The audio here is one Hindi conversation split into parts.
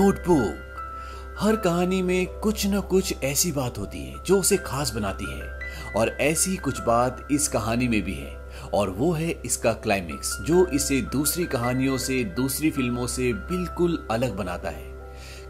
नोटबुक। हर कहानी में कुछ न कुछ ऐसी बात होती है जो उसे खास बनाती है और ऐसी कुछ बात इस कहानी में भी है और वो है इसका क्लाइमेक्स जो इसे दूसरी कहानियों से, दूसरी फिल्मों से बिल्कुल अलग बनाता है।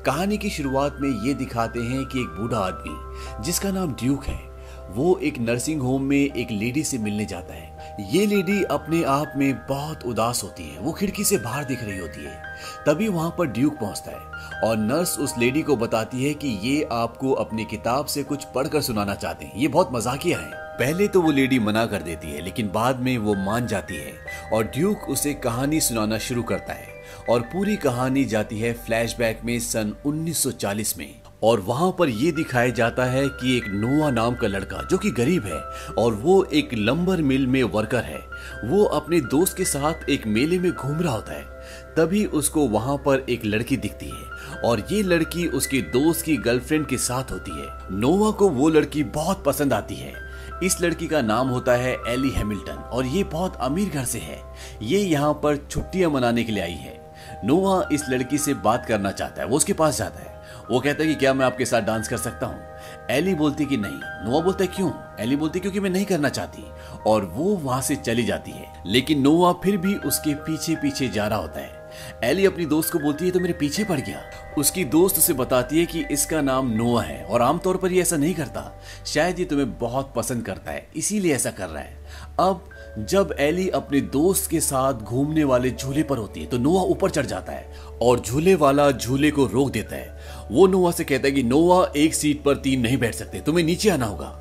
कहानी की शुरुआत में ये दिखाते हैं कि एक बूढ़ा आदमी जिसका नाम ड्यूक है वो एक नर्सिंग होम में एक लेडी से मिलने जाता है। ये लेडी अपने आप में बहुत उदास होती है, वो खिड़की से बाहर दिख रही होती है। तभी वहां पर ड्यूक पहुंचता है और नर्स उस लेडी को बताती है कि ये आपको अपनी किताब से कुछ पढ़कर सुनाना चाहते हैं। ये बहुत मजाकिया है। पहले तो वो लेडी मना कर देती है लेकिन बाद में वो मान जाती है और ड्यूक उसे कहानी सुनाना शुरू करता है और पूरी कहानी जाती है फ्लैशबैक में सन 1940 में। और वहां पर यह दिखाया जाता है कि एक नोआ नाम का लड़का जो कि गरीब है और वो एक लंबर मिल में वर्कर है, वो अपने दोस्त के साथ एक मेले में घूम रहा होता है। तभी उसको वहां पर एक लड़की दिखती है और ये लड़की उसके दोस्त की गर्लफ्रेंड के साथ होती है। नोआ को वो लड़की बहुत पसंद आती है। इस लड़की का नाम होता है एली हैमिल्टन और ये बहुत अमीर घर से है। ये यहाँ पर छुट्टियां मनाने के लिए आई है। नोआ इस लड़की से बात करना चाहता है, वो उसके पास जाता है। वो कहता है कि क्या मैं आपके साथ डांस कर सकता हूँ? एली बोलती कि नहीं। नोआ बोलता है क्यों? एली बोलती क्योंकि मैं नहीं करना चाहती और वो वहां से चली जाती है। लेकिन नोआ फिर भी उसके पीछे पीछे जा रहा होता है। एली अपनी दोस्त को बोलती है तो मेरे पीछे पड़ गया। उसकी दोस्त उसे बताती है कि इसका नाम नोआ है और आमतौर पर ये ऐसा नहीं करता, शायद ये तुम्हें बहुत पसंद करता है इसीलिए ऐसा कर रहा है। अब जब एली अपने दोस्त के साथ घूमने वाले झूले पर होती है तो नोआ ऊपर चढ़ जाता है और झूले वाला झूले को रोक देता है। वो नोआ से कहता है कि नोआ, एक सीट पर 3 नहीं बैठ सकते, तुम्हें नीचे आना होगा।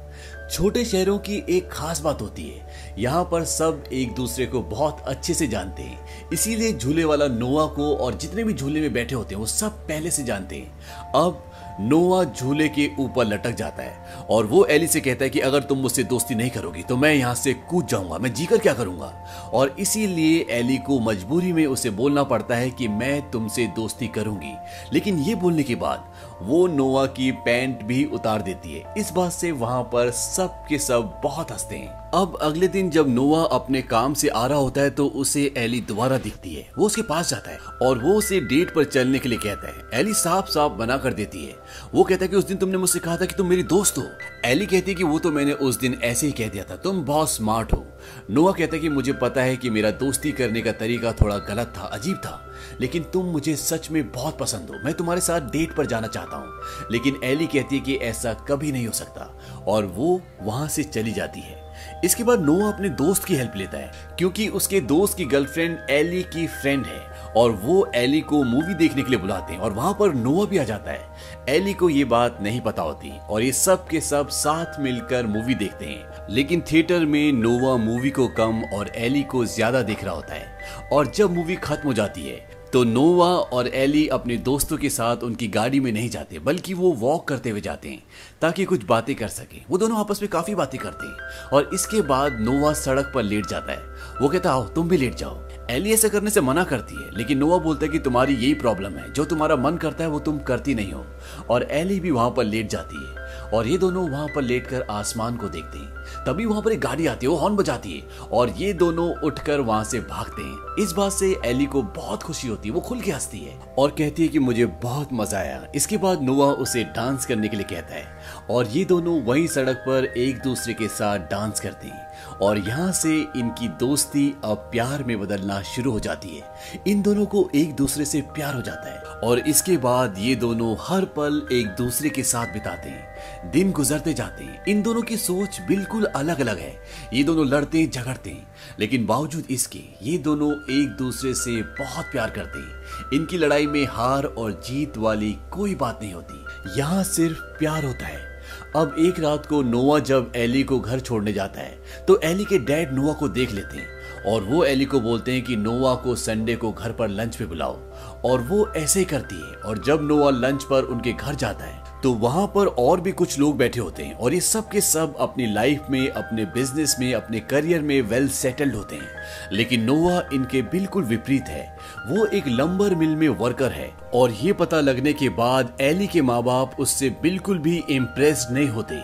छोटे शहरों की एक खास बात होती है, यहाँ पर सब एक दूसरे को बहुत अच्छे से जानते हैं, इसीलिए झूले वाला नोआ को और जितने भी झूले में बैठे होते हैं वो सब पहले से जानते हैं। अब नोआ झूले के ऊपर लटक जाता है और वो एली से कहता है कि अगर तुम मुझसे दोस्ती नहीं करोगी तो मैं यहाँ से कूद जाऊंगा, मैं जीकर क्या करूंगा। और इसीलिए एली को मजबूरी में उसे बोलना पड़ता है कि मैं तुमसे दोस्ती करूंगी। लेकिन ये बोलने के बाद वो नोआ की पैंट भी उतार देती है। इस बात से वहां पर सब के सब बहुत हंसते हैं। अब अगले दिन जब नोआ अपने काम से आ रहा होता है तो उसे एली दोबारा दिखती है। वो उसके पास जाता है और वो उसे डेट पर चलने के लिए कहता है। एली साफ साफ मना कर देती है। वो कहता है कि उस दिन तुमने मुझसे कहा था कि तुम मेरी दोस्त हो। एली कहती है कि वो तो मैंने उस दिन ऐसे ही कह दिया था, तुम बहुत स्मार्ट हो। नोआ कहता है कि मुझे पता है कि मेरा दोस्ती करने का तरीका थोड़ा गलत था, अजीब था, लेकिन तुम मुझे सच में बहुत पसंद हो, मैं तुम्हारे साथ डेट पर जाना चाहता हूँ। लेकिन एली कहती है कि ऐसा कभी नहीं हो सकता और वो वहां से चली जाती है। इसके बाद नोआ अपने दोस्त की हेल्प लेता है क्योंकि उसके दोस्त की गर्लफ्रेंड एली की फ्रेंड है और वो एली को मूवी देखने के लिए बुलाते हैं और वहां पर नोआ भी आ जाता है। एली को ये बात नहीं पता होती और ये सब के सब साथ मिलकर मूवी देखते हैं। लेकिन थिएटर में नोआ मूवी को कम और एली को ज्यादा देख रहा होता है और जब मूवी खत्म हो जाती है तो नोआ और एली अपने दोस्तों के साथ उनकी गाड़ी में नहीं जाते बल्कि वो वॉक करते हुए जाते हैं ताकि कुछ बातें कर सके। वो दोनों आपस में काफी बातें करते हैं और इसके बाद नोआ सड़क पर लेट जाता है। वो कहता आओ तुम भी लेट जाओ। एली ऐसा करने से मना करती है लेकिन नोआ बोलता है कि तुम्हारी यही प्रॉब्लम है, जो तुम्हारा मन करता है वो तुम करती नहीं हो। और एली भी वहां पर लेट जाती है और ये दोनों वहां पर लेटकर आसमान को देखते हैं। तभी वहां पर एक गाड़ी आती है, वो हॉर्न बजाती है और ये दोनों उठकर वहां से भागते हैं। इस बात से एली को बहुत खुशी होती है, वो खुल के हंसती है और कहती है कि मुझे बहुत मजा आया। इसके बाद नोआ उसे डांस करने के लिए कहता है और ये दोनों वही सड़क पर एक दूसरे के साथ डांस करते हैं और यहाँ से इनकी दोस्ती अब प्यार में बदलना शुरू हो जाती है। इन दोनों को एक दूसरे से प्यार हो जाता है और इसके बाद ये दोनों हर पल एक दूसरे के साथ बिताते हैं। दिन गुजरते जाते हैं, इन दोनों की सोच बिल्कुल अलग अलग है। ये दोनों लड़ते झगड़ते हैं लेकिन बावजूद इसके ये दोनों एक दूसरे से बहुत प्यार करते हैं। इनकी लड़ाई में हार और जीत वाली कोई बात नहीं होती, यहाँ सिर्फ प्यार होता है। अब एक रात को नोआ जब एली को घर छोड़ने जाता है तो एली के डैड नोआ को देख लेते हैं और वो एली को बोलते हैं कि नोआ को संडे को घर पर लंच पे बुलाओ और वो ऐसे ही करती है। और जब नोआ लंच पर उनके घर जाता है तो वहां पर और भी कुछ लोग बैठे होते हैं और ये सब के सब अपनी लाइफ में, अपने बिजनेस में, अपने करियर में वेल सेटल्ड होते हैं। लेकिन नोआ इनके बिल्कुल विपरीत है। वो एक लंबर मिल में वर्कर है और ये पता लगने के बाद एली के माँ बाप उससे बिल्कुल भी इम्प्रेस्ड नहीं होते।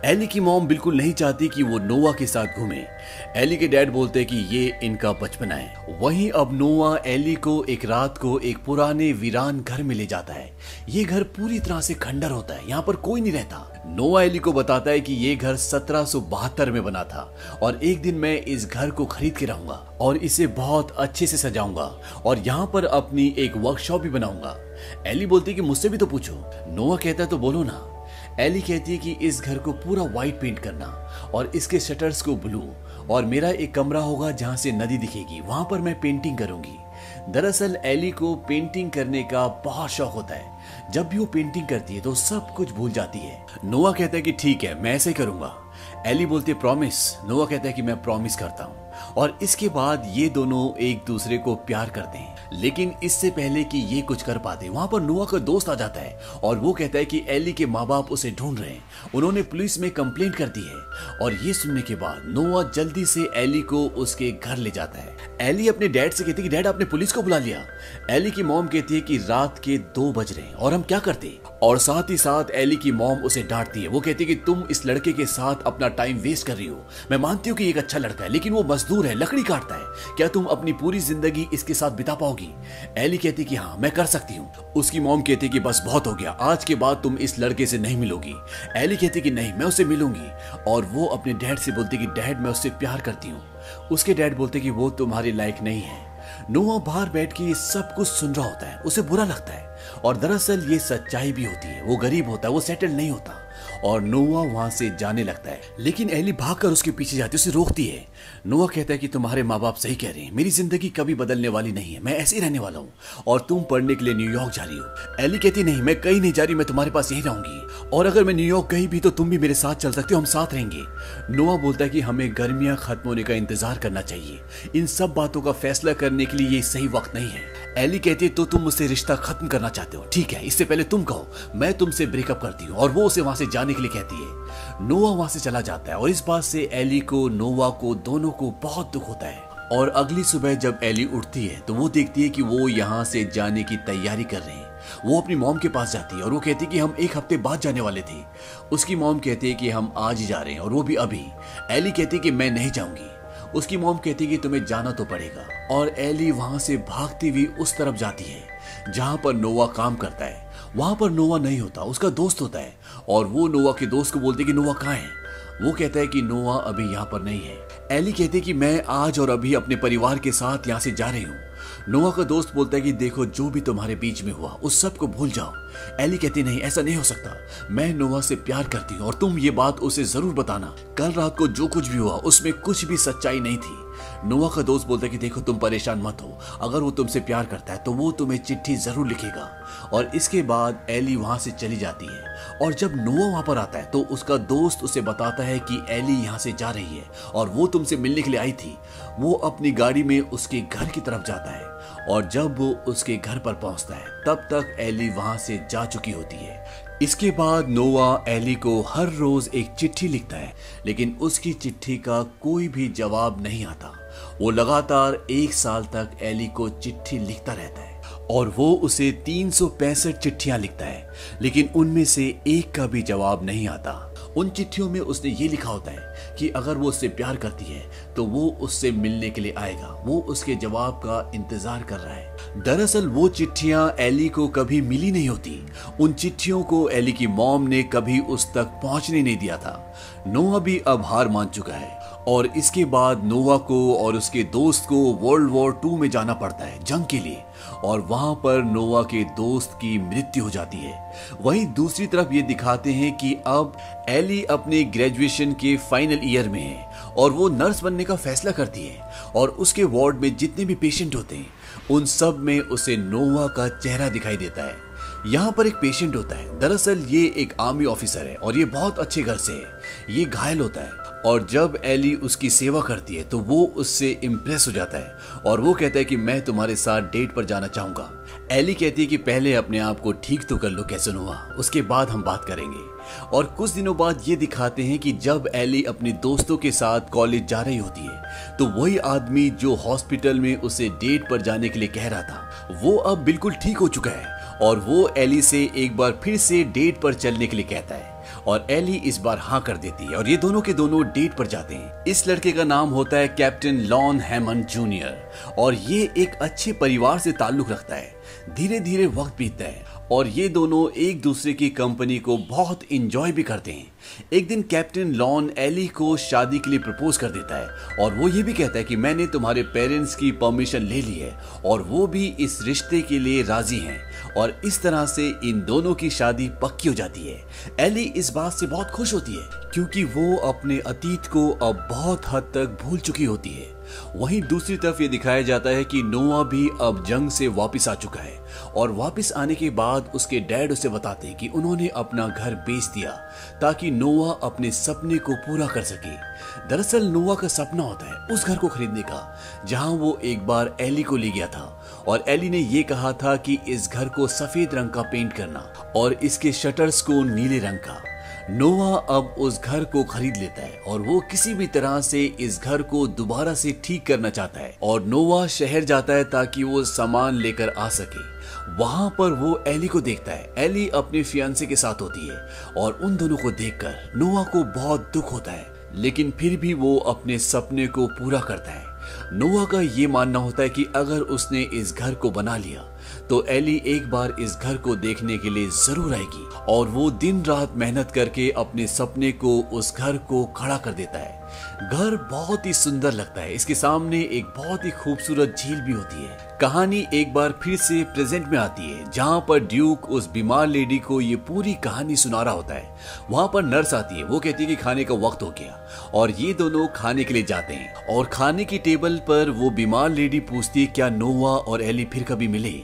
एली की मॉम बिल्कुल नहीं चाहती कि वो नोआ के साथ घूमे। एली के डैड बोलते कि ये इनका बचपना है। वहीं अब नोआ एली को एक रात को एक पुराने वीरान घर में ले जाता है। ये घर पूरी तरह से खंडर होता है, यहाँ पर कोई नहीं रहता। नोआ एली को बताता है कि ये घर 1772 में बना था और एक दिन मैं इस घर को खरीद के रहूंगा और इसे बहुत अच्छे से सजाऊंगा और यहाँ पर अपनी एक वर्कशॉप भी बनाऊंगा। एली बोलती है कि मुझसे भी तो पूछो। नोआ कहता है तो बोलो ना। एली कहती है कि इस घर को पूरा व्हाइट पेंट करना और इसके शटर्स को ब्लू, और मेरा एक कमरा होगा जहां से नदी दिखेगी, वहां पर मैं पेंटिंग करूंगी। दरअसल एली को पेंटिंग करने का बहुत शौक होता है। जब भी वो पेंटिंग करती है तो सब कुछ भूल जाती है। नोआ कहता है कि ठीक है, मैं ऐसे करूंगा। एली बोलती है प्रॉमिस। नोआ कहता है कि मैं प्रॉमिस करता हूँ। और इसके बाद ये दोनों एक दूसरे को प्यार करते हैं। लेकिन इससे पहले कि ये कुछ कर पाते, वहां पर नोआ का दोस्त आ जाता है और वो कहता है कि एली के माँ बाप उसे ढूंढ रहे हैं, उन्होंने पुलिस में कंप्लेंट कर दी है। और ये सुनने के बाद नोआ जल्दी से एली को उसके घर ले जाता है। एली अपने डैड से कहती है कि डैड, आपने पुलिस को बुला लिया। एली की मॉम कहती है कि रात के 2 बज रहे हैं और हम क्या करते। और साथ ही साथ एली की मॉम उसे डांटती है। वो कहती है कि तुम इस लड़के के साथ अपना टाइम वेस्ट कर रही हो। मैं मानती हूँ कि एक अच्छा लड़का है, लेकिन वो मजदूर है, लकड़ी काटता है। क्या तुम अपनी पूरी जिंदगी इसके साथ बिता पाओगी? एली कहती कि हाँ, मैं कर सकती हूँ। उसकी मॉम कहती कि बस बहुत हो गया, आज के बाद तुम इस लड़के से नहीं मिलोगी। एली कहती कि नहीं, मैं उससे मिलूंगी। और वो अपने डैड से बोलती कि डैड, मैं उससे प्यार करती हूँ। उसके डैड बोलते कि वो तुम्हारे लायक नहीं है। नोआ बाहर बैठ के ये सब कुछ सुन रहा होता है। उसे बुरा लगता है और दरअसल ये सच्चाई भी होती है। वो गरीब होता है, वो सेटल नहीं होता और नोआ वहां से जाने लगता है। लेकिन एली भागकर उसके पीछे जाती है, उसे रोकती है। नोआ कहता है कि तुम्हारे माँ बाप सही कह रहे हैं, मेरी जिंदगी कभी बदलने वाली नहीं है, मैं ऐसे ही रहने वाला हूँ और तुम पढ़ने के लिए न्यूयॉर्क जा रही हो। एली कहती नहीं, मैं कहीं नहीं जा रही, मैं तुम्हारे पास यही रहूंगी और अगर मैं न्यूयॉर्क गई भी तो तुम भी मेरे साथ चल सकते हो, हम साथ रहेंगे। नोआ बोलता है कि हमें गर्मियां खत्म होने का इंतजार करना चाहिए, इन सब बातों का फैसला करने के लिए ये सही वक्त नहीं है। एली कहती है तो तुम मुझसे रिश्ता खत्म करना चाहते हो, ठीक है, इससे पहले तुम कहो, मैं तुमसे ब्रेकअप करती हूँ। और वो उसे वहां से जाने के लिए कहती है। नोआ वहां से चला जाता है और इस बात से एली को, नोआ को, दोनों को बहुत दुख होता है। और अगली सुबह जब एली उठती है तो वो देखती है कि वो यहाँ से जाने की तैयारी कर रहे हैं। वो अपनी मॉम के पास जाती है और वो कहती है कि हम 1 हफ्ते बाद जाने वाले थे। उसकी मॉम कहती है कि हम आज ही जा रहे हैं और वो भी अभी। एली कहती है कि मैं नहीं जाऊंगी। उसकी मॉम कहती है कि तुम्हें जाना तो पड़ेगा और एली वहां से भागती हुई उस तरफ जाती है जहां पर नोआ काम करता है। वहां पर नोआ नहीं होता, उसका दोस्त होता है और वो नोआ के दोस्त को बोलते कि नोआ कहाँ है। वो कहता है कि नोआ अभी यहाँ पर नहीं है। एली कहती है कि मैं आज और अभी अपने परिवार के साथ यहाँ से जा रही हूँ। नोआ का दोस्त बोलता है कि देखो, जो भी तुम्हारे बीच में हुआ उस सब को भूल जाओ। एली कहती नहीं, ऐसा नहीं हो सकता, मैं नोआ से प्यार करती हूँ और तुम ये बात उसे जरूर बताना। कल रात को जो कुछ भी हुआ उसमें कुछ भी सच्चाई नहीं थी। नोआ का दोस्त बोलता है कि देखो, तुम परेशान मत हो, अगर वो तुमसे प्यार करता है तो वो तुम्हें चिट्ठी जरूर लिखेगा। और इसके बाद एली वहां से चली जाती है और जब नोआ वहां पर आता है तो उसका दोस्त उसे बताता है कि एली यहाँ से जा रही है और वो तुमसे मिलने के लिए आई थी। वो अपनी गाड़ी में उसके घर की तरफ जाता है और जब वो उसके घर पर पहुंचता है तब तक एली वहां से जा चुकी होती है। इसके बाद नोआ एली को हर रोज एक चिट्ठी लिखता है, लेकिन उसकी चिट्ठी का कोई भी जवाब नहीं आता। वो लगातार 1 साल तक एली को चिट्ठी लिखता रहता है और वो उसे 365 चिट्ठियां लिखता है, लेकिन उनमें से एक का भी जवाब नहीं आता। उन चिट्ठियों में उसने ये लिखा होता है कि अगर वो उससे प्यार करती है तो वो उससे मिलने के लिए आएगा, वो उसके जवाब का इंतजार कर रहा है। दरअसल वो चिट्ठियां एली को कभी मिली नहीं होती। उन चिट्ठियों को एली की मॉम ने कभी उस तक पहुंचने नहीं दिया था। नोआ भी अब हार मान चुका है और इसके बाद नोआ को और उसके दोस्त को वर्ल्ड वॉर 2 में जाना पड़ता है जंग के लिए और वहां पर नोआ के दोस्त की मृत्यु हो जाती है। वहीं दूसरी तरफ ये दिखाते हैं कि अब एली अपने ग्रेजुएशन के फाइनल ईयर में है और वो नर्स बनने का फैसला करती है और उसके वार्ड में जितने भी पेशेंट होते हैं उन सब में उसे नोआ का चेहरा दिखाई देता है। यहाँ पर एक पेशेंट होता है, दरअसल ये एक आर्मी ऑफिसर है और ये बहुत अच्छे घर से है। ये घायल होता है और जब एली उसकी सेवा करती है तो वो उससे इम्प्रेस हो जाता है और वो कहता है कि मैं तुम्हारे साथ डेट पर जाना चाहूंगा। एली कहती है कि पहले अपने आप को ठीक तो कर लो कैसनोवा, उसके बाद हम बात करेंगे। और कुछ दिनों बाद ये दिखाते हैं कि जब एली अपने दोस्तों के साथ कॉलेज जा रही होती है तो वही आदमी जो हॉस्पिटल में उसे डेट पर जाने के लिए कह रहा था वो अब बिल्कुल ठीक हो चुका है और वो एली से एक बार फिर से डेट पर चलने के लिए कहता है और एली इस बार हाँ कर देती है और ये दोनों के दोनों डेट पर जाते हैं। इस लड़के का नाम होता है कैप्टन लॉन हैमंड जूनियर और ये एक अच्छे परिवार से ताल्लुक रखता है। धीरे धीरे वक्त बीतता है और ये दोनों एक दूसरे की कंपनी को बहुत इंजॉय भी करते हैं। एक दिन कैप्टन लॉन एली को शादी के लिए प्रपोज कर देता है और वो ये भी कहता है कि मैंने तुम्हारे पेरेंट्स की परमिशन ले ली है और वो भी इस रिश्ते के लिए राजी हैं और इस तरह से इन दोनों की शादी पक्की हो जाती है। एली इस बात से बहुत खुश होती है क्योंकि वो अपने अतीत को अब बहुत हद तक भूल चुकी होती है। वहीं दूसरी तरफ ये दिखाया जाता है कि नोआ भी अब जंग से वापस आ चुका है और वापस आने के बाद उसके डैड उसे बताते हैं कि उन्होंने अपना घर बेच दिया ताकि नोआ अपने सपने को पूरा कर सके। दरअसल नोआ का सपना होता है उस घर को खरीदने का जहां वो एक बार एली को ले गया था और एली ने ये कहा था कि इस घर को सफेद रंग का पेंट करना और इसके शटर्स को नीले रंग का। नोआ अब उस घर को खरीद लेता है और वो किसी भी तरह से इस घर को दोबारा से ठीक करना चाहता है और नोआ शहर जाता है ताकि वो सामान लेकर आ सके। वहां पर वो एली को देखता है। एली अपने फियांसे के साथ होती है और उन दोनों को देखकर नोआ को बहुत दुख होता है लेकिन फिर भी वो अपने सपने को पूरा करता है। नोआ का ये मानना होता है कि अगर उसने इस घर को बना लिया तो एली एक बार इस घर को देखने के लिए जरूर आएगी और वो दिन रात मेहनत करके अपने सपने को उस घर को खड़ा कर देता है। घर बहुत ही सुंदर लगता है। इसके सामने एक बहुत ही खूबसूरत झील भी होती है। कहानी एक बार फिर से प्रेजेंट में आती है जहां पर ड्यूक उस बीमार लेडी को ये पूरी कहानी सुना रहा होता है। वहां पर नर्स आती है, वो कहती है कि खाने का वक्त हो गया और ये दोनों खाने के लिए जाते हैं और खाने की टेबल पर वो बीमार लेडी पूछती है क्या नोआ और एली फिर कभी मिले।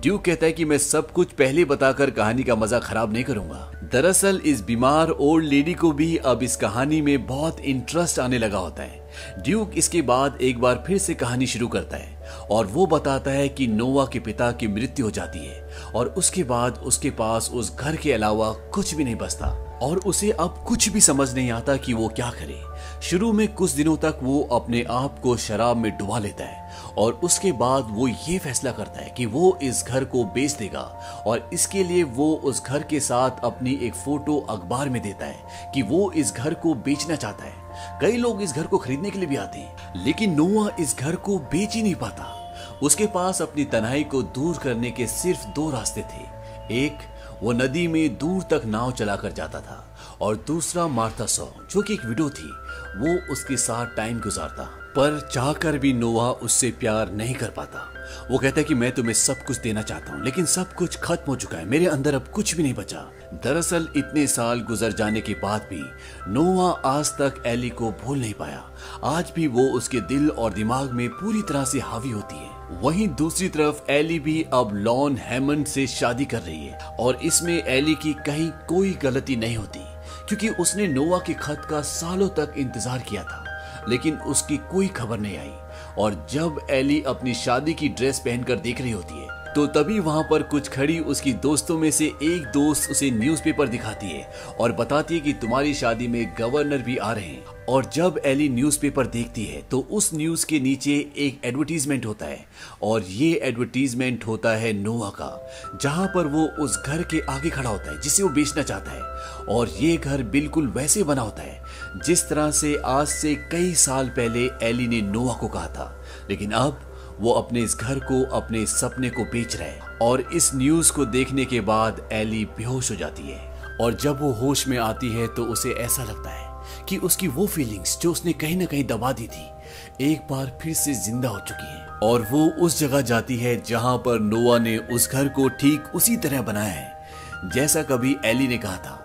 ड्यूक कहता है कि मैं सब कुछ पहले बताकर कहानी का मजा खराब नहीं करूंगा। दरअसल इस बीमार ओल्ड लेडी को भी अब इस कहानी में बहुत इंटरेस्ट आने लगा होता है। ड्यूक इसके बाद एक बार फिर से कहानी शुरू करता है और वो बताता है कि नोआ के पिता की मृत्यु हो जाती है और उसके बाद उसके पास उस घर के अलावा कुछ भी नहीं बचता और उसे अब कुछ भी समझ नहीं आता कि वो क्या करे। शुरू में कुछ दिनों तक वो अपने आप को शराब में डुबा लेता है और उसके बाद वो ये फैसला करता है कि वो इस घर को बेच देगा और इसके लिए वो उस घर के साथ अपनी एक फोटो अखबार में देता है कि वो इस घर को बेचना चाहता है। कई लोग इस घर को खरीदने के लिए भी आते हैं लेकिन नोआ इस घर को बेच ही नहीं पाता। उसके पास अपनी तन्हाई को दूर करने के सिर्फ दो रास्ते थे। एक, वो नदी में दूर तक नाव चलाकर जाता था और दूसरा मार्था शॉ जो कि एक विडो थी, वो उसके साथ टाइम गुजारता। पर चाहकर भी नोआ उससे प्यार नहीं कर पाता। वो कहता है कि मैं तुम्हें सब कुछ देना चाहता हूँ लेकिन सब कुछ खत्म हो चुका है, मेरे अंदर अब कुछ भी नहीं बचा। दरअसल इतने साल गुजर जाने के बाद भी नोआ आज तक एली को भूल नहीं पाया। आज भी वो उसके दिल और दिमाग में पूरी तरह से हावी होती है। वहीं दूसरी तरफ एली भी अब लॉन हैमंड से शादी कर रही है और इसमें एली की कहीं कोई गलती नहीं होती क्योंकि उसने नोआ के खत का सालों तक इंतजार किया था लेकिन उसकी कोई खबर नहीं आई। और जब एली अपनी शादी की ड्रेस पहनकर देख रही होती है तो तभी वहां पर कुछ खड़ी उसकी दोस्तों में से एक दोस्त उसे न्यूज़पेपर दिखाती है और बताती है कि तुम्हारी शादी में गवर्नर भी आ रहे हैं। और जब एली न्यूज़पेपर देखती है तो उस न्यूज़ के नीचे एक एडवर्टीजमेंट होता है और ये एडवर्टीजमेंट होता है नोआ का, जहां पर वो उस घर के आगे खड़ा होता है जिसे वो बेचना चाहता है। और ये घर बिल्कुल वैसे बना होता है जिस तरह से आज से कई साल पहले एली ने नोआ को कहा था, लेकिन अब वो अपने इस घर को, अपने सपने को बेच रहा है। और इस न्यूज को देखने के बाद एली बेहोश हो जाती है और जब वो होश में आती है तो उसे ऐसा लगता है कि उसकी वो फीलिंग्स जो उसने कहीं ना कहीं दबा दी थी एक बार फिर से जिंदा हो चुकी है। और वो उस जगह जाती है जहां पर नोआ ने उस घर को ठीक उसी तरह बनाया है जैसा कभी एली ने कहा था।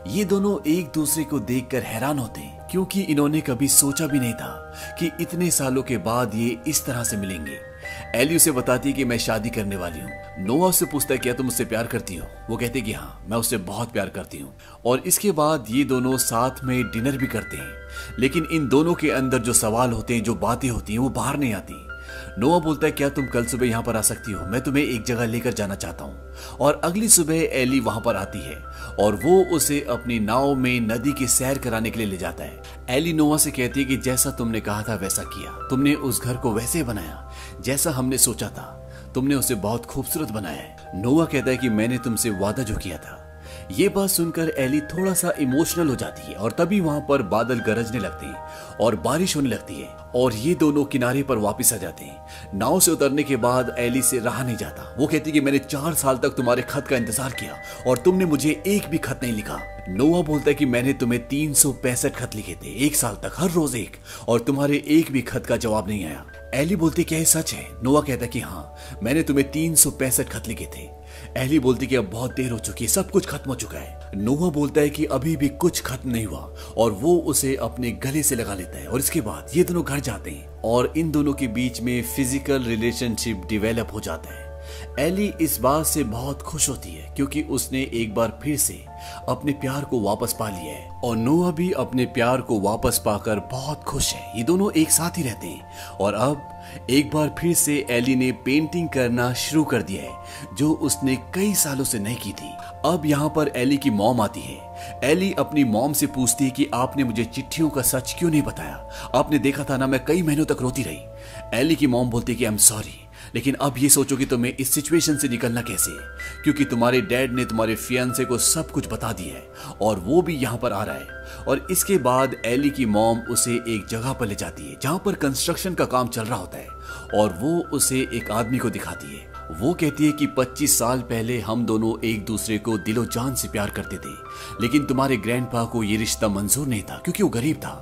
ये दोनों एक दूसरे को देखकर हैरान होते हैं क्योंकि इन्होंने कभी सोचा भी नहीं था कि इतने सालों के बाद ये इस तरह से मिलेंगे। एली उसे बताती है कि मैं शादी करने वाली हूँ। नोआ उससे पूछता है क्या तुम उससे प्यार करती हो? वो कहती है कि हाँ, मैं उससे बहुत प्यार करती हूँ। और इसके बाद ये दोनों साथ में डिनर भी करते हैं। लेकिन इन दोनों के अंदर जो सवाल होते हैं, जो बातें होती हैं, वो बाहर नहीं आती। नोआ बोलता है क्या तुम कल सुबह यहाँ पर आ सकती हो? मैं तुम्हें एक जगह लेकर जाना चाहता हूँ। और अगली सुबह एली वहां पर आती है और वो उसे अपनी नाव में नदी की सैर कराने के लिए ले जाता है। एली नोआ से कहती है कि जैसा तुमने कहा था वैसा किया, तुमने उस घर को वैसे बनाया जैसा हमने सोचा था, तुमने उसे बहुत खूबसूरत बनाया है। नोआ कहता है कि मैंने तुमसे वादा जो किया था। ये बात सुनकर एली थोड़ा सा इमोशनल हो जाती है और तभी वहां पर बादल गरजने लगते हैं और बारिश होने लगती है और ये दोनों किनारे पर वापस आ जाते हैं। नाव से उतरने के बाद एली से रहा नहीं जाता। वो कहती कि मैंने 4 साल तक तुम्हारे खत का इंतजार किया और तुमने मुझे एक भी खत नहीं लिखा। नोआ बोलता है कि मैंने तुम्हें 365 खत लिखे थे, 1 साल तक, हर रोज एक, और तुम्हारे एक भी खत का जवाब नहीं आया। एली बोलती क्या ये सच है? नोआ कहता कि हाँ, मैंने तुम्हें 365 खत लिखे थे। एली बोलती कि अब बहुत देर हो चुकी है, सब कुछ खत्म हो चुका है। नोआ बोलता है कि अभी भी कुछ खत्म नहीं हुआ और वो उसे अपने गले से लगा लेता है। और इसके बाद ये दोनों घर जाते हैं और इन दोनों के बीच में फिजिकल रिलेशनशिप डेवलप हो जाता है। एली इस बात से बहुत खुश होती है क्योंकि उसने एक बार फिर से अपने प्यार को वापस पा लिया है और नोआ भी अपने प्यार को वापस पाकर बहुत खुश है। ये दोनों एक साथ ही रहते हैं और अब एक बार फिर से एली ने पेंटिंग करना शुरू कर दिया है जो उसने कई सालों से नहीं की थी। अब यहाँ पर एली की मॉम आती है। एली अपनी मॉम से पूछती है कि आपने मुझे चिट्ठियों का सच क्यों नहीं बताया? आपने देखा था ना, मैं कई महीनों तक रोती रही। एली की मॉम बोलती है कि आई एम सॉरी, लेकिन अब ये सोचो कि तुम्हें इस सिचुएशन से निकलना कैसे है, क्योंकि तुम्हारे डैड ने तुम्हारे फियांसे को सब कुछ बता दिया है और वो भी यहाँ पर आ रहा है। और इसके बाद एली की मॉम उसे एक जगह पर ले जाती है जहाँ पर कंस्ट्रक्शन का काम चल रहा होता है और वो उसे एक आदमी को दिखाती है। वो कहती है कि 25 साल पहले हम दोनों एक दूसरे को दिलो जान से प्यार करते थे, लेकिन तुम्हारे ग्रैंडपा को ये रिश्ता मंजूर नहीं था क्योंकि वो गरीब था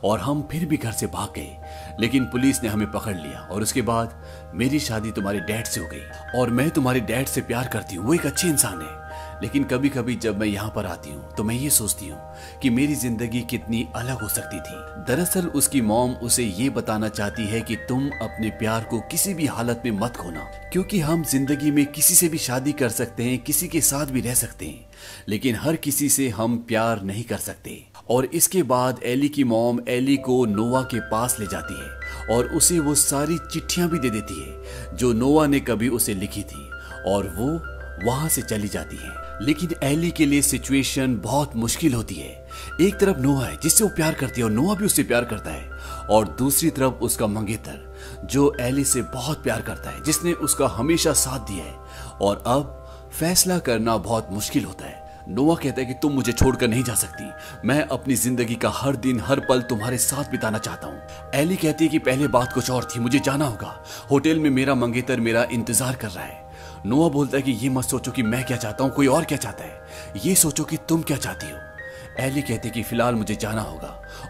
और हम फिर भी घर से भाग गए, लेकिन पुलिस ने हमें पकड़ लिया और उसके बाद मेरी शादी तुम्हारे डैड से हो गई और मैं तुम्हारे डैड से प्यार करती हूँ, वो एक अच्छे इंसान है। लेकिन कभी कभी जब मैं यहाँ पर आती हूँ तो मैं ये सोचती हूँ कि मेरी जिंदगी कितनी अलग हो सकती थी। दरअसल उसकी मॉम उसे ये बताना चाहती है कि तुम अपने प्यार को किसी भी हालत में मत खोना, क्योंकि हम जिंदगी में किसी से भी शादी कर सकते हैं, किसी के साथ भी रह सकते हैं, लेकिन हर किसी से हम प्यार नहीं कर सकते। और इसके बाद एली की मॉम एली को नोआ के पास ले जाती है और उसे वो सारी चिट्ठियां भी दे देती है जो नोआ ने कभी उसे लिखी थी और वो वहां से चली जाती है। लेकिन एली के लिए सिचुएशन बहुत मुश्किल होती है। एक तरफ नोआ है जिससे वो प्यार करती है और नोआ भी उससे प्यार करता है, और दूसरी तरफ उसका मंगेतर जो एली से बहुत प्यार करता है, जिसने उसका हमेशा साथ दिया है, और अब फैसला करना बहुत मुश्किल होता है। नोआ कहता है कि तुम मुझे छोड़कर नहीं जा सकती, मैं अपनी जिंदगी का हर दिन हर पल तुम्हारे साथ बिताना चाहता हूँ। एली कहती है कि पहले बात कुछ और थी, मुझे जाना होगा, होटल में मेरा मंगेतर मेरा इंतजार कर रहा है। नोआ बोलता है कि ये मत सोचो कि मैं क्या चाहता हूँ, कोई और क्या चाहता है, ये सोचो कि तुम क्या चाहती हो। एली कहती है कि फिलहाल मुझे जाना होगा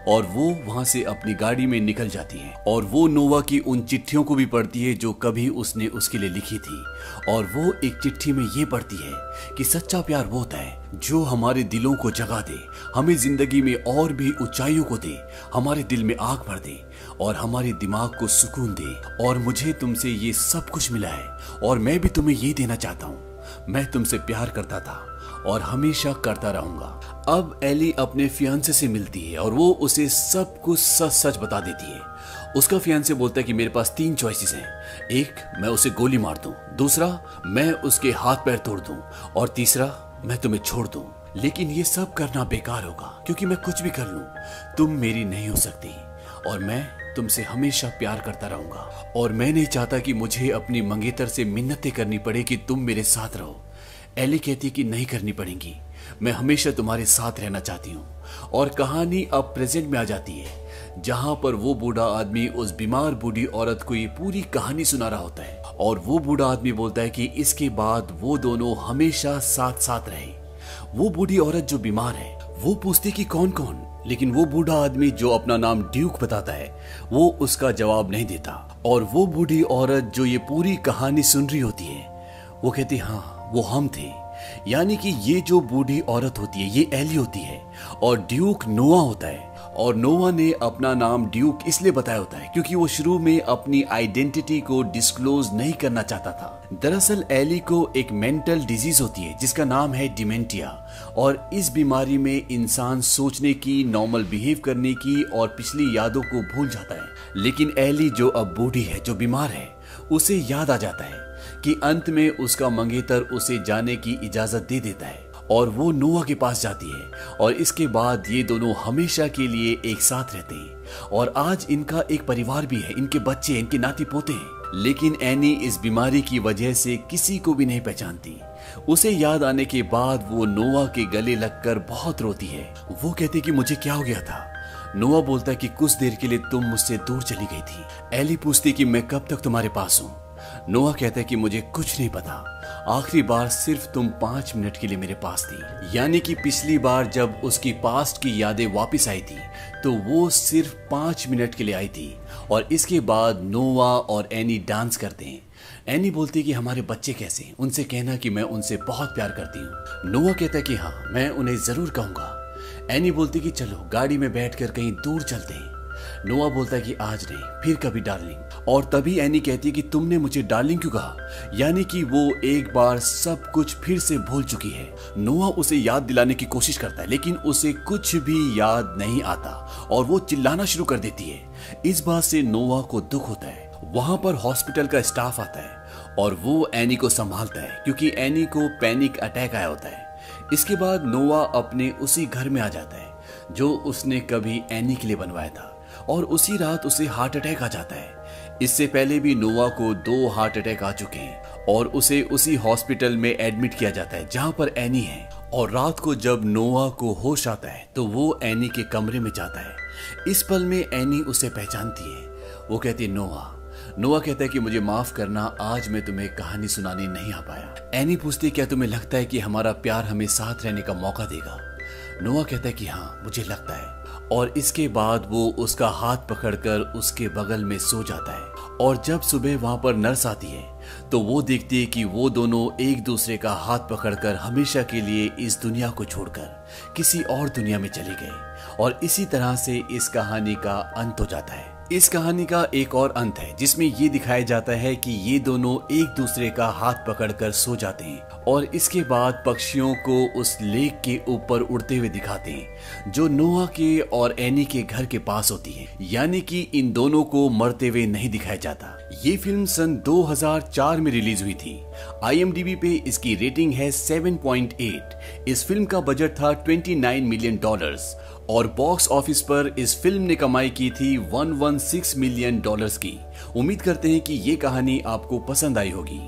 और वो वहां से अपनी गाड़ी में निकल जाती है और वो नोआ की उन चिट्ठियों को भी पढ़ती है जो कभी उसने उसके लिए लिखी थी। और वो एक चिट्ठी में ये पढ़ती है कि सच्चा प्यार वो होता है जो हमारे दिलों को जगा दे, हमें जिंदगी में और भी ऊंचाइयों को दे, हमारे दिल में आग भर दे और हमारे दिमाग को सुकून दे। और मुझे तुमसे ये सब कुछ मिला है और मैं भी तुम्हें ये देना चाहता हूँ। मैं तुमसे प्यार करता था और हमेशा करता रहूंगा। अब एली अपने फियांसे से मिलती है और वो उसे सब कुछ सच सच बता देती है। उसका फियांसे बोलता है कि मेरे पास 3 चॉइसेस हैं, एक मैं उसे गोली मार दूं, दूसरा मैं उसके हाथ पैर तोड़ दूं और तीसरा मैं तुम्हें छोड़ दूं। लेकिन ये सब करना बेकार होगा क्योंकि मैं कुछ भी कर लूं, तुम मेरी नहीं हो सकती और मैं तुमसे हमेशा प्यार करता रहूंगा। और मैं नहीं चाहता कि मुझे अपनी मंगेतर से मिन्नतें करनी पड़े कि तुम मेरे साथ रहो। एली कहती कि नहीं करनी पड़ेंगी, मैं हमेशा तुम्हारे साथ रहना चाहती हूँ। और कहानी अब प्रेजेंट में आ जाती है जहाँ पर वो बूढ़ा आदमी उस बीमार बूढ़ी औरत को ये पूरी कहानी सुना रहा होता है और वो बूढ़ा आदमी बोलता है कि इसके बाद वो दोनों हमेशा साथ साथ रहे। वो बूढ़ी औरत जो बीमार है वो पूछती कि कौन कौन, लेकिन वो बूढ़ा आदमी जो अपना नाम ड्यूक बताता है वो उसका जवाब नहीं देता। और वो बूढ़ी औरत जो ये पूरी कहानी सुन रही होती है वो कहती हाँ वो हम थे। यानी कि ये जो बूढ़ी औरत होती है ये एली होती है और ड्यूक नोआ होता है और नोवा ने अपना नाम ड्यूक इसलिए बताया होता है क्योंकि वो शुरू में अपनी आइडेंटिटी को डिस्क्लोज नहीं करना चाहता था। दरअसल एली को एक मेंटल डिजीज होती है जिसका नाम है डिमेंटिया, और इस बीमारी में इंसान सोचने की, नॉर्मल बिहेव करने की और पिछली यादों को भूल जाता है। लेकिन एली जो अब बूढ़ी है, जो बीमार है, उसे याद आ जाता है कि अंत में उसका मंगेतर उसे जाने की इजाजत दे देता है और वो नोवा के पास जाती है और इसके बाद ये दोनों हमेशा के लिए एक साथ रहते हैं और आज इनका एक परिवार भी है, इनके बच्चे, इनके नाती पोते हैं। लेकिन एनी इस बीमारी की वजह से किसी को भी नहीं पहचानती। उसे याद आने के बाद वो नोवा के गले लगकर बहुत रोती है। वो कहती कि मुझे क्या हो गया था। नोवा बोलता है कि कुछ देर के लिए तुम मुझसे दूर चली गई थी। एली पूछती कि मैं कब तक तुम्हारे पास हूँ। नोवा कहता है कि मुझे कुछ नहीं पता, आखिरी बार सिर्फ तुम 5 मिनट के लिए मेरे पास थी। यानी कि पिछली बार जब उसकी पास्ट की यादें वापस आई थी तो वो सिर्फ 5 मिनट के लिए आई थी। और इसके बाद नोवा और एनी डांस करते हैं। एनी बोलती है कि हमारे बच्चे कैसे हैं, उनसे कहना कि मैं उनसे बहुत प्यार करती हूँ। नोवा कहता है कि हाँ, मैं उन्हें जरूर कहूंगा। एनी बोलती कि चलो गाड़ी में बैठकर कहीं दूर चलते हैं। नोवा बोलता है कि आज नहीं, फिर कभी डार्लिंग। और तभी एनी कहती है कि तुमने मुझे डार्लिंग क्यों कहा, यानी कि वो एक बार सब कुछ फिर से भूल चुकी है। नोवा उसे याद दिलाने की कोशिश करता है लेकिन उसे कुछ भी याद नहीं आता और वो चिल्लाना शुरू कर देती है। इस बात से नोवा को दुख होता है। वहां पर हॉस्पिटल का स्टाफ आता है और वो एनी को संभालता है क्योंकि एनी को पैनिक अटैक आया होता है। इसके बाद नोवा अपने उसी घर में आ जाता है जो उसने कभी एनी के लिए बनवाया था और उसी रात उसे हार्ट अटैक आ जाता है। इससे पहले भी नोवा को 2 हार्ट अटैक आ चुके हैं और उसे उसी हॉस्पिटल में एडमिट किया जाता है जहां पर एनी है। और रात को जब नोवा को होश आता है तो वो एनी के कमरे में जाता है। इस पल में एनी उसे पहचानती है। वो कहती है नोवा। नोवा कहता है कि मुझे माफ करना, आज मैं तुम्हें कहानी सुनाने नहीं आ पाया। एनी पूछती है क्या तुम्हें लगता है कि हमारा प्यार हमें साथ रहने का मौका देगा। नोवा कहता है कि हाँ, मुझे लगता है। और इसके बाद वो उसका हाथ पकड़कर उसके बगल में सो जाता है। और जब सुबह वहां पर नर्स आती है तो वो देखती है कि वो दोनों एक दूसरे का हाथ पकड़कर हमेशा के लिए इस दुनिया को छोड़कर किसी और दुनिया में चले गए। और इसी तरह से इस कहानी का अंत हो जाता है। इस कहानी का एक और अंत है जिसमें ये दिखाया जाता है कि ये दोनों एक दूसरे का हाथ पकड़कर सो जाते हैं और इसके बाद पक्षियों को उस लेक के ऊपर उड़ते हुए दिखाते हैं जो नोआ के और एनी के घर के पास होती है। यानी कि इन दोनों को मरते हुए नहीं दिखाया जाता। ये फिल्म सन 2004 में रिलीज हुई थी। IMDb पे इसकी रेटिंग है 7.8। इस फिल्म का बजट था $29 मिलियन और बॉक्स ऑफिस पर इस फिल्म ने कमाई की थी $116 मिलियन की। उम्मीद करते हैं कि ये कहानी आपको पसंद आई होगी।